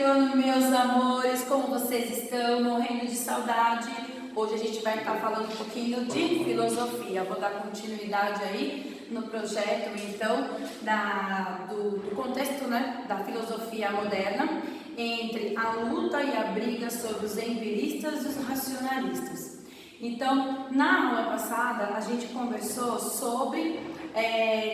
cartesiano, meus amores, como vocês estão? Morrendo de saudade. Hoje a gente vai estar falando um pouquinho de filosofia. Vou dar continuidade aí no projeto, então, do contexto, né, da filosofia moderna, entre a luta e a briga sobre os empiristas e os racionalistas. Então, na aula passada, a gente conversou sobre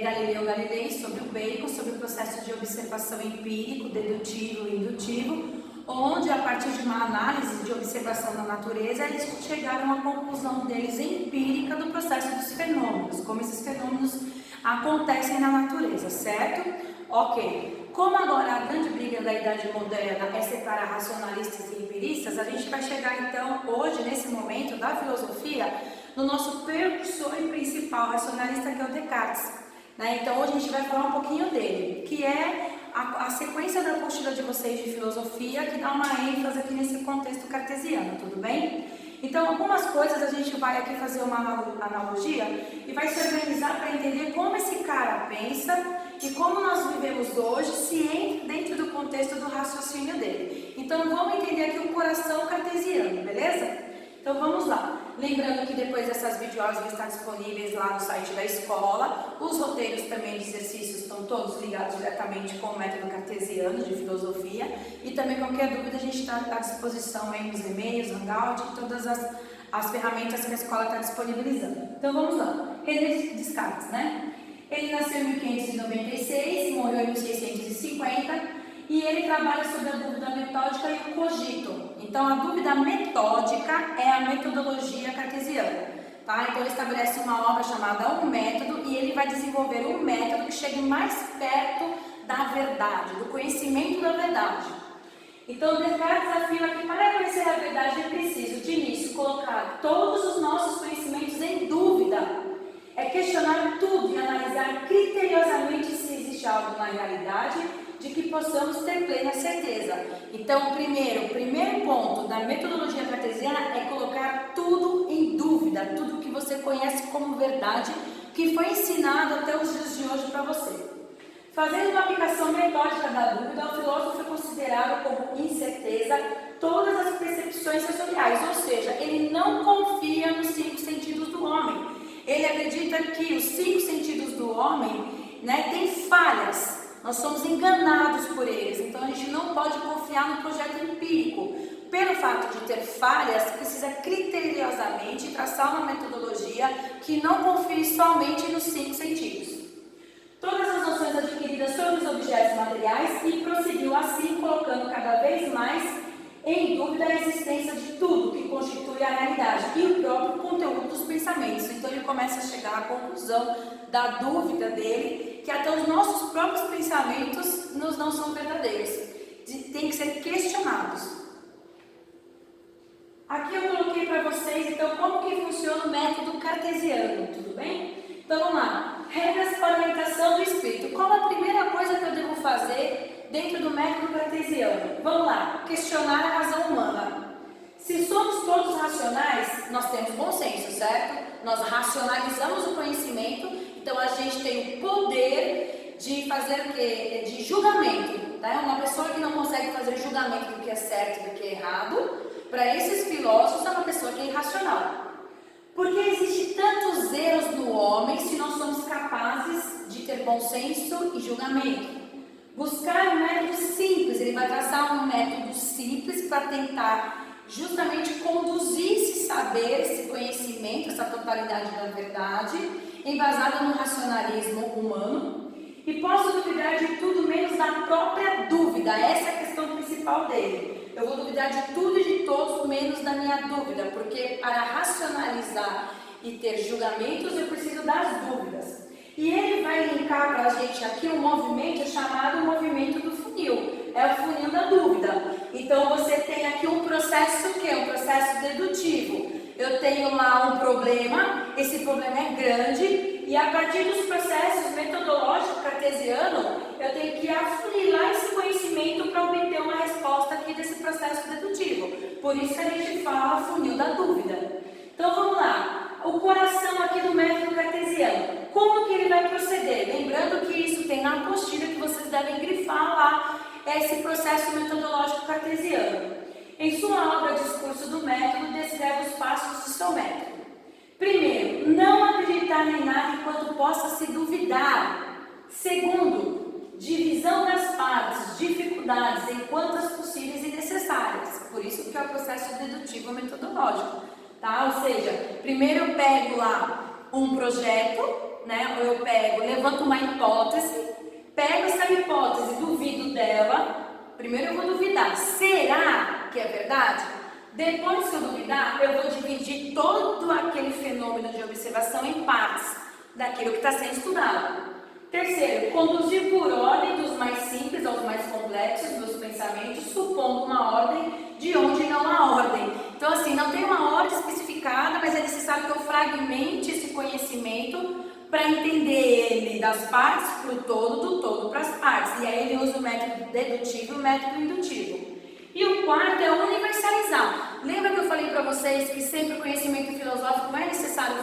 Galileu Galilei, sobre o Bacon, sobre o processo de observação empírico, dedutivo e indutivo, onde, a partir de uma análise de observação da natureza, eles chegaram à conclusão deles empírica do processo dos fenômenos, como esses fenômenos acontecem na natureza, certo? Ok. Como agora a grande briga da Idade Moderna é separar racionalistas e empiristas, a gente vai chegar então, hoje, nesse momento da filosofia, no nosso precursor principal racionalista, que é o Descartes. Né? Então hoje a gente vai falar um pouquinho dele, que é a sequência da apostila de vocês de filosofia, que dá uma ênfase aqui nesse contexto cartesiano, tudo bem? Então algumas coisas a gente vai aqui fazer uma analogia e vai se organizar para entender como esse cara pensa e como nós vivemos hoje se entra dentro do contexto do raciocínio dele. Então vamos entender aqui o coração cartesiano, beleza? Então vamos lá. Lembrando que depois dessas videoaulas vão estar disponíveis lá no site da escola. Os roteiros também de exercícios estão todos ligados diretamente com o método cartesiano de filosofia. E também qualquer dúvida a gente está à disposição aí nos e-mails, Hangout e todas as ferramentas que a escola está disponibilizando. Então vamos lá. René Descartes, né? Ele nasceu em 1596, morreu em 1650 e ele trabalha sobre a dúvida metódica e o cogito. Então, a dúvida metódica é a metodologia cartesiana. Tá? Então, ele estabelece uma obra chamada Um Método e ele vai desenvolver um método que chegue mais perto da verdade, do conhecimento da verdade. Então, Descartes afirma que para conhecer a verdade é preciso, de início, colocar todos os nossos conhecimentos em dúvida. É questionar tudo e analisar criteriosamente se existe algo na realidade de que possamos ter plena certeza. Então, o primeiro ponto da metodologia cartesiana é colocar tudo em dúvida, tudo que você conhece como verdade, que foi ensinado até os dias de hoje para você. Fazendo uma aplicação metódica da dúvida, o filósofo é considerado como incerteza todas as percepções sensoriais, ou seja, ele não confia nos 5 sentidos do homem. Ele acredita que os 5 sentidos do homem, né, têm falhas. Nós somos enganados por eles, então a gente não pode confiar no projeto empírico. Pelo fato de ter falhas, precisa criteriosamente traçar uma metodologia que não confie somente nos 5 sentidos. Todas as noções adquiridas sobre os objetos materiais e prosseguiu assim, colocando cada vez mais em dúvida a existência de tudo que constitui a realidade e o próprio conteúdo dos pensamentos. Então ele começa a chegar à conclusão da dúvida dele, que até os nossos próprios pensamentos não são verdadeiros, tem que ser questionados. Aqui eu coloquei para vocês, então, como que funciona o método cartesiano, tudo bem? Então vamos lá, regras para a orientação do espírito. Qual a primeira coisa que eu devo fazer dentro do método cartesiano? Vamos lá, questionar a razão humana. Se somos todos racionais, nós temos bom senso, certo? Nós racionalizamos o conhecimento, então a gente tem o poder de fazer o quê? De julgamento. Tá? Uma pessoa que não consegue fazer julgamento do que é certo e do que é errado, para esses filósofos é uma pessoa que é irracional. Por que existe tantos erros no homem se nós somos capazes de ter bom senso e julgamento? Buscar um método simples, ele vai traçar um método simples para tentar justamente conduzir esse saber, esse conhecimento, essa totalidade da verdade, embasada no racionalismo humano. E posso duvidar de tudo menos da própria dúvida, essa é a questão principal dele. Eu vou duvidar de tudo e de todos menos da minha dúvida, porque para racionalizar e ter julgamentos eu preciso das dúvidas. E ele vai linkar para a gente aqui um movimento chamado movimento do funil. É o funil da dúvida. Então você tem aqui um processo que é um processo dedutivo. Eu tenho lá um problema, esse problema é grande, e a partir dos processos metodológicos cartesianos, eu tenho que afunilar esse conhecimento para obter uma resposta aqui desse processo dedutivo. Por isso que a gente fala funil da dúvida. Então vamos lá, o coração aqui do método cartesiano. Como que ele vai proceder? Lembrando que isso tem na apostila que vocês devem grifar lá é esse processo metodológico cartesiano. Em sua obra Discurso do Método, descreve os passos do seu método. Primeiro, não acreditar em nada enquanto possa se duvidar. Segundo, divisão das partes, dificuldades em quantas possíveis e necessárias. Por isso que é o processo dedutivo metodológico, tá? Ou seja, primeiro eu pego lá um projeto, né? Ou eu levanto uma hipótese, pego essa hipótese, duvido dela. Primeiro eu vou duvidar, será que é verdade? Depois que eu duvidar, eu vou dividir todo aquele fenômeno de observação em partes daquilo que está sendo estudado. Terceiro, conduzir por ordem dos mais simples aos mais complexos dos pensamentos, supondo uma ordem de onde não há ordem. Então, assim, não tem uma ordem especificada, mas é necessário que eu fragmente esse conhecimento para entender ele das partes para o todo, do todo para as partes. E aí ele usa o método dedutivo e o método indutivo. E o quarto é universalizar. Lembra que eu falei para vocês que sempre o conhecimento filosófico não é necessário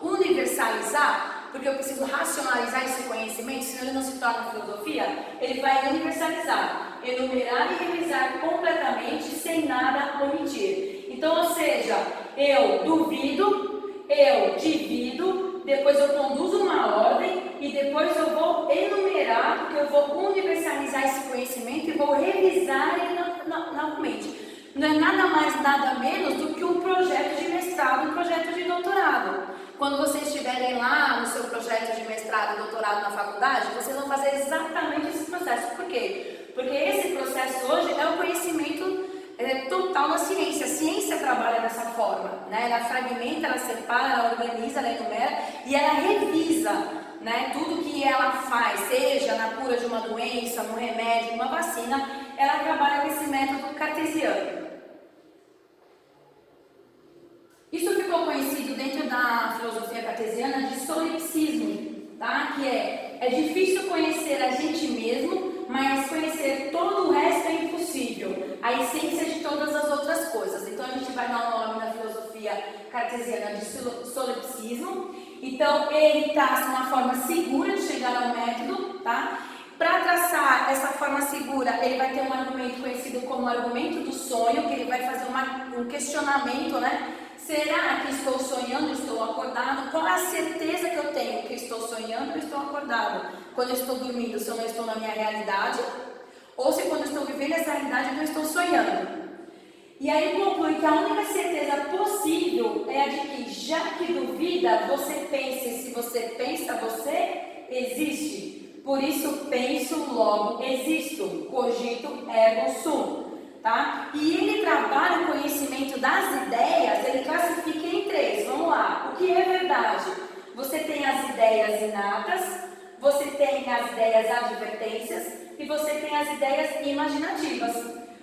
universalizar, porque eu preciso racionalizar esse conhecimento, senão ele não se torna filosofia? Ele vai universalizar, enumerar e revisar completamente, sem nada omitir. Então, ou seja, eu duvido, eu divido, depois eu conduzo uma ordem e depois eu vou enumerar, porque eu vou universalizar esse conhecimento e vou revisar ele novamente. Não é nada mais, nada menos do que um projeto de mestrado, um projeto de doutorado. Quando vocês estiverem lá no seu projeto de mestrado e doutorado na faculdade, vocês vão fazer exatamente esse processo. Por quê? Porque esse processo hoje é o conhecimento total da ciência. A ciência trabalha dessa forma, né? Ela fragmenta, ela separa, ela organiza, ela enumera e ela revisa, né? Tudo que ela faz, seja na cura de uma doença, no remédio, uma vacina, ela trabalha com esse método cartesiano. Isso ficou conhecido dentro da filosofia cartesiana de solipsismo, tá? Que é difícil conhecer a gente mesmo, mas conhecer todo o resto é impossível, a essência de todas as outras coisas. Então a gente vai dar o nome na filosofia cartesiana de solipsismo. Então ele traça uma forma segura de chegar ao método, tá? Para traçar essa forma segura, ele vai ter um argumento conhecido como argumento do sonho, que ele vai fazer um questionamento, né? Será que estou sonhando, estou acordado? Qual é a certeza que eu tenho que estou sonhando ou estou acordado? Quando eu estou dormindo, se eu não estou na minha realidade? Ou se quando eu estou vivendo essa realidade, eu não estou sonhando? E aí conclui que a única certeza possível é a de que, já que duvida, você pense. Se você pensa, você existe. Por isso, penso, logo existo. Cogito, ergo sum. Tá? E ele trabalha o conhecimento das ideias, ele classifica em três. Vamos lá. O que é verdade? Você tem as ideias inatas, você tem as ideias advertências e você tem as ideias imaginativas.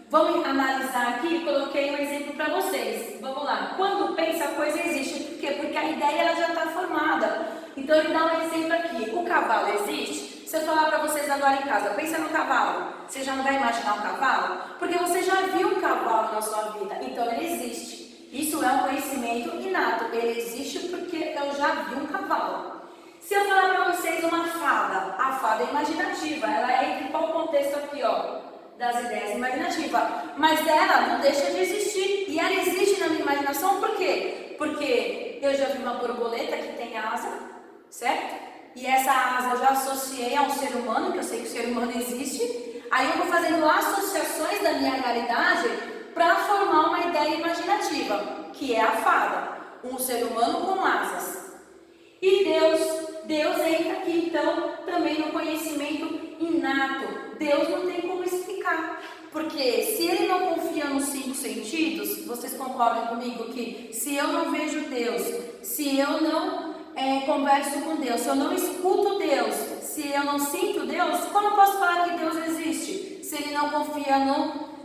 Vamos analisar aqui, coloquei um exemplo para vocês. Vamos lá. Quando pensa, a coisa existe. Por quê? Porque a ideia ela já está formada. Então ele dá um exemplo aqui. O cavalo existe? Se eu falar para vocês agora em casa, pensa no cavalo, você já não vai imaginar um cavalo? Porque você já viu um cavalo na sua vida, então ele existe. Isso é um conhecimento inato, ele existe porque eu já vi um cavalo. Se eu falar para vocês uma fada, a fada é imaginativa, ela é entre qual contexto aqui, ó, das ideias imaginativas, mas ela não deixa de existir, e ela existe na minha imaginação por quê? Porque eu já vi uma borboleta que tem asa, certo? E essa asa eu já associei a um ser humano, que eu sei que o ser humano existe. Aí eu vou fazendo associações da minha realidade para formar uma ideia imaginativa, que é a fada, um ser humano com asas. E Deus entra aqui então também no conhecimento inato. Deus não tem como explicar, porque se ele não confia nos 5 sentidos, vocês concordam comigo que se eu não vejo Deus, se eu não converso com Deus, se eu não escuto Deus, se eu não sinto Deus, como eu posso falar que Deus existe? Se ele não confia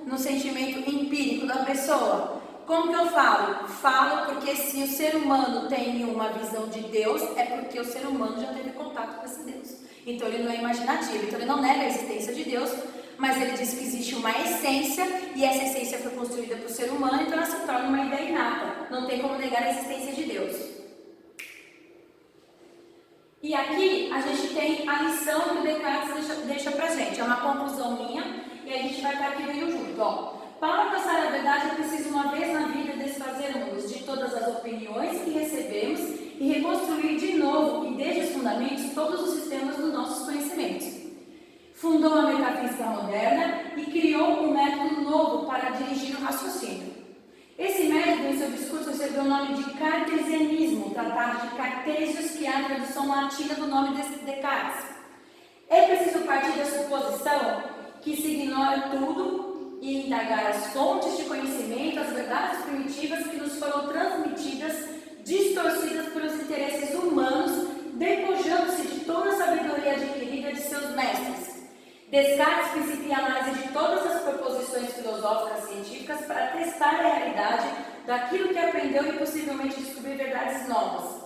no sentimento empírico da pessoa. Como que eu falo? Falo porque se o ser humano tem uma visão de Deus, é porque o ser humano já teve contato com esse Deus. Então ele não é imaginativo, então ele não nega a existência de Deus, mas ele diz que existe uma essência, e essa essência foi construída por ser humano, então ela se torna uma ideia inata. Não tem como negar a existência de Deus. E aqui a gente tem a lição que o Descartes deixa pra gente. É uma conclusão minha e a gente vai estar aqui meio junto. Ó. Para alcançar a verdade é preciso uma vez na vida desfazermos de todas as opiniões que recebemos e reconstruir de novo e desde os fundamentos todos os sistemas dos nossos conhecimentos. Fundou a metafísica moderna e criou um método novo para dirigir o raciocínio. Esse método, em seu discurso, recebeu o nome de cartesianismo, tratado de Cartesius, que é a tradução latina do nome de Descartes. É preciso partir da suposição que se ignora tudo e indagar as fontes de conhecimento, as verdades primitivas que nos foram transmitidas, distorcidas pelos interesses humanos, despojando-se de toda a sabedoria adquirida de seus mestres. Descartes principia a análise de todas as proposições filosóficas científicas para testar a realidade daquilo que aprendeu e possivelmente descobrir verdades novas.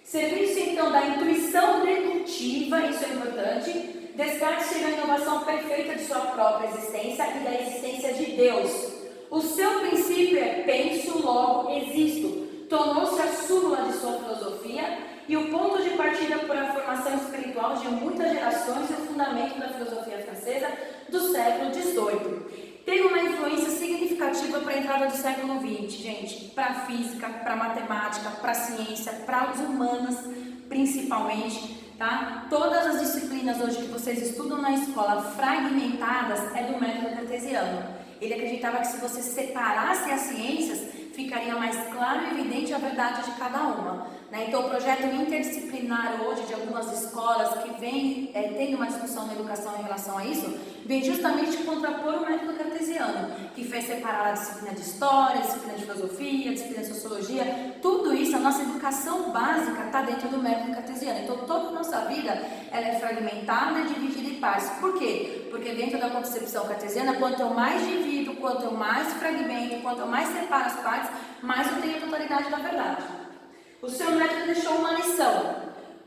Servindo-se então da intuição dedutiva, isso é importante, Descartes chega à inovação perfeita de sua própria existência e da existência de Deus. O seu princípio é penso, logo existo. Tornou-se a súmula de sua filosofia e o ponto de partida para a formação espiritual de muitas gerações e o fundamento da filosofia francesa do século XVIII. Teve uma influência significativa para a entrada do século XX, gente, para a física, para a matemática, para a ciência, para as humanas, principalmente, tá? Todas as disciplinas hoje que vocês estudam na escola fragmentadas é do método cartesiano. Ele acreditava que se você separasse as ciências, ficaria mais claro e evidente a verdade de cada uma. Né? Então, o projeto interdisciplinar hoje de algumas escolas que vem tendo uma discussão na educação em relação a isso, vem justamente contrapor o método cartesiano, que fez separar a disciplina de história, a disciplina de filosofia, a disciplina de sociologia, tudo isso, a nossa educação básica está dentro do método cartesiano. Então, toda a nossa vida ela é fragmentada e dividida em partes. Por quê? Porque dentro da concepção cartesiana, quanto eu mais divido, quanto eu mais fragmento, quanto eu mais separo as partes, mais eu tenho a totalidade da verdade. O seu método deixou uma lição.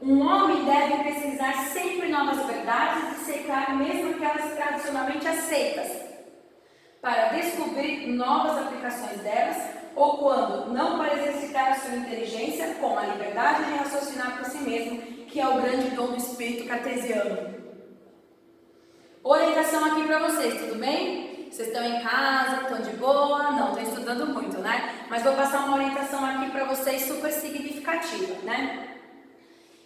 Um homem deve pesquisar sempre novas verdades e dissecar mesmo aquelas tradicionalmente aceitas, para descobrir novas aplicações delas, ou quando não para exercitar a sua inteligência com a liberdade de raciocinar por si mesmo, que é o grande dom do espírito cartesiano. Orientação aqui para vocês, tudo bem? Vocês estão em casa, estão de boa? Não, estão estudando muito, né? Mas vou passar uma orientação aqui para vocês super significativa, né?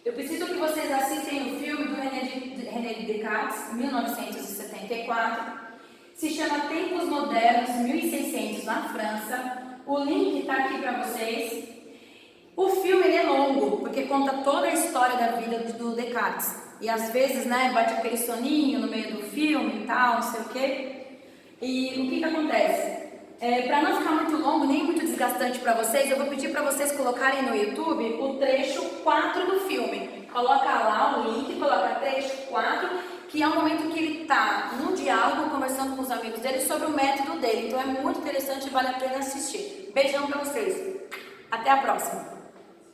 Eu preciso que vocês assistem o filme do René Descartes, 1974. Se chama Tempos Modernos, 1600, na França. O link está aqui para vocês. O filme ele é longo, porque conta toda a história da vida do Descartes. E às vezes, né, bate aquele soninho no meio do filme e tal, não sei o quê. E o que acontece? Para não ficar muito longo, nem muito desgastante para vocês, eu vou pedir para vocês colocarem no YouTube o trecho 4 do filme. Coloca lá o link, coloca trecho 4, que é o momento que ele está num diálogo, conversando com os amigos dele sobre o método dele. Então é muito interessante e vale a pena assistir. Beijão para vocês. Até a próxima.